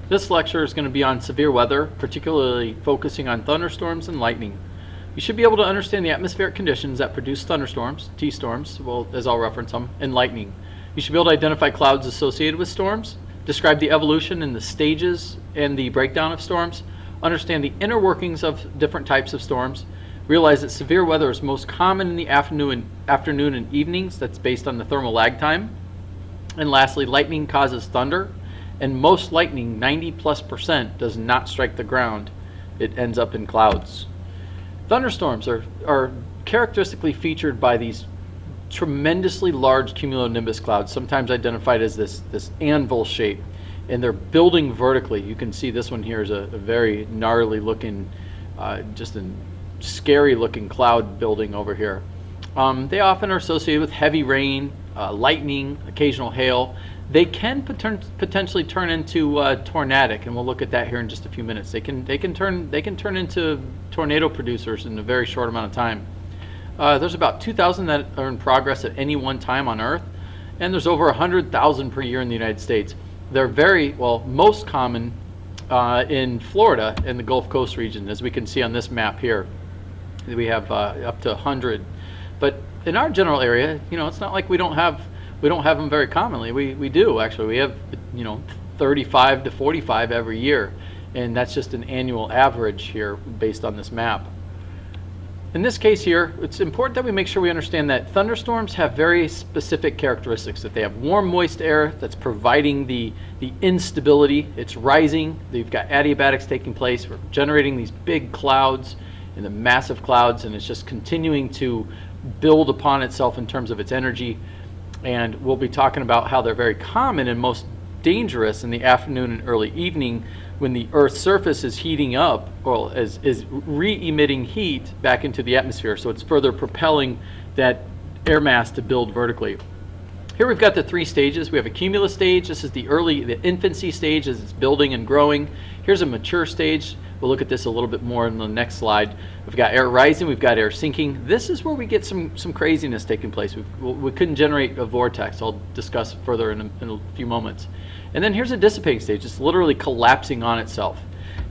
This lecture is going to be on severe weather, particularly focusing on thunderstorms and lightning. You should be able to understand the atmospheric conditions that produce thunderstorms, T-storms, well, as I'll reference them, and lightning. You should be able to identify clouds associated with storms, describe the evolution and the stages and the breakdown of storms, understand the inner workings of different types of storms, realize that severe weather is most common in the afternoon and evenings. That's based on the thermal lag time. And lastly, lightning causes thunder. And most lightning, 90+%, does not strike the ground. It ends up in clouds. Thunderstorms are characteristically featured by these tremendously large cumulonimbus clouds, sometimes identified as this anvil shape, and they're building vertically. You can see this one here is a very gnarly looking, just a scary looking cloud building over here. They often are associated with heavy rain, lightning, occasional hail. They can potentially turn into tornadic, and we'll look at that here in just a few minutes. They can turn into tornado producers in a very short amount of time. There's about 2,000 that are in progress at any one time on Earth, and there's over 100,000 per year in the United States. They're most common in Florida and the Gulf Coast region, as we can see on this map here. We have up to 100, but in our general area, it's not like we don't have them very commonly. We do actually. We have 35 to 45 every year, and that's just an annual average here based on this map. In this case here, it's important that we make sure we understand that thunderstorms have very specific characteristics, that they have warm, moist air that's providing the instability. It's rising. They've got adiabatics taking place. We're generating these big clouds and the massive clouds, and it's just continuing to build upon itself in terms of its energy. And we'll be talking about how they're very common and most dangerous in the afternoon and early evening when the Earth's surface is heating up, or is re-emitting heat back into the atmosphere. So it's further propelling that air mass to build vertically. Here we've got the three stages. We have a cumulus stage. This is the infancy stage as it's building and growing. Here's a mature stage. We'll look at this a little bit more in the next slide. We've got air rising, we've got air sinking. This is where we get some craziness taking place. We couldn't generate a vortex. I'll discuss further in a few moments. And then here's a dissipating stage. It's literally collapsing on itself.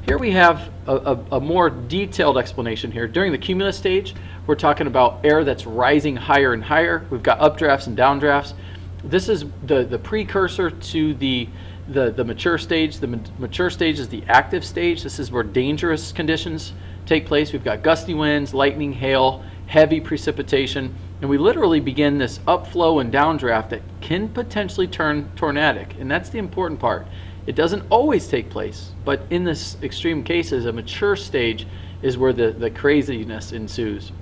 Here we have a more detailed explanation here. During the cumulus stage, we're talking about air that's rising higher and higher. We've got updrafts and downdrafts. This is the precursor to the mature stage. The mature stage is the active stage. This is where dangerous conditions take place. We've got gusty winds, lightning, hail, heavy precipitation, and we literally begin this upflow and downdraft that can potentially turn tornadic, and that's the important part. It doesn't always take place, but in this extreme cases, a mature stage is where the craziness ensues.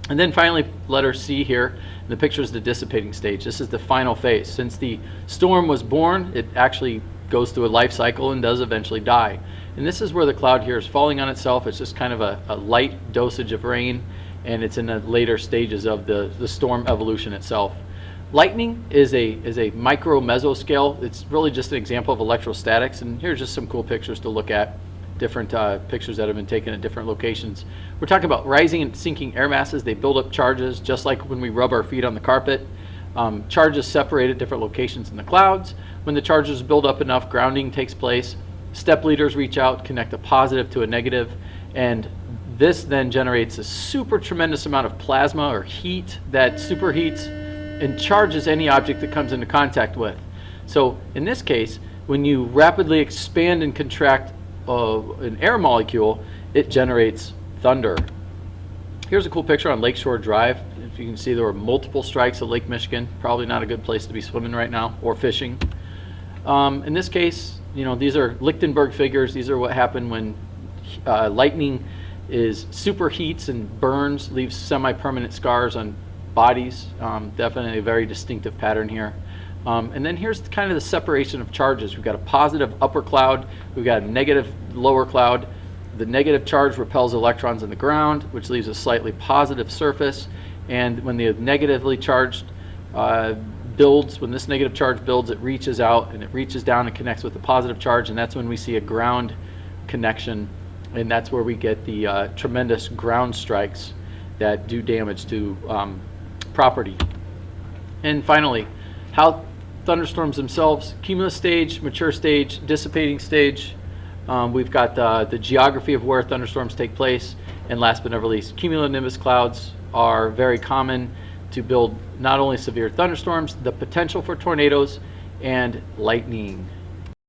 And then finally, letter C here, the picture is the dissipating stage. This is the final phase. Since the storm was born, it actually goes through a life cycle and does eventually die. And this is where the cloud here is falling on itself. It's just kind of a light dosage of rain, and it's in the later stages of the storm evolution itself. Lightning is a micro mesoscale. It's really just an example of electrostatics, and here's just some cool pictures to look at. Different pictures that have been taken at different locations. We're talking about rising and sinking air masses. They build up charges just like when we rub our feet on the carpet. Charges separate at different locations in the clouds. When the charges build up enough, grounding takes place. Step leaders reach out, connect a positive to a negative, and this then generates a super tremendous amount of plasma or heat that superheats and charges any object that comes into contact with. So in this case, when you rapidly expand and contract an air molecule, it generates thunder. Here's a cool picture on Lakeshore Drive. If you can see, there were multiple strikes at Lake Michigan. Probably not a good place to be swimming right now or fishing. In this case, these are Lichtenberg figures. These are what happened when lightning superheats and burns, leaves semi-permanent scars on bodies. Definitely a very distinctive pattern here. And then here's kind of the separation of charges. We've got a positive upper cloud, we've got a negative lower cloud. The negative charge repels electrons in the ground, which leaves a slightly positive surface. And when the negatively charged builds, when this negative charge builds, it reaches out and it reaches down and connects with the positive charge, and that's when we see a ground connection, and that's where we get the tremendous ground strikes that do damage to property. And finally, how thunderstorms themselves: cumulus stage, mature stage, dissipating stage. We've got the geography of where thunderstorms take place, and last but not least, cumulonimbus clouds are very common to build not only severe thunderstorms, the potential for tornadoes, and lightning.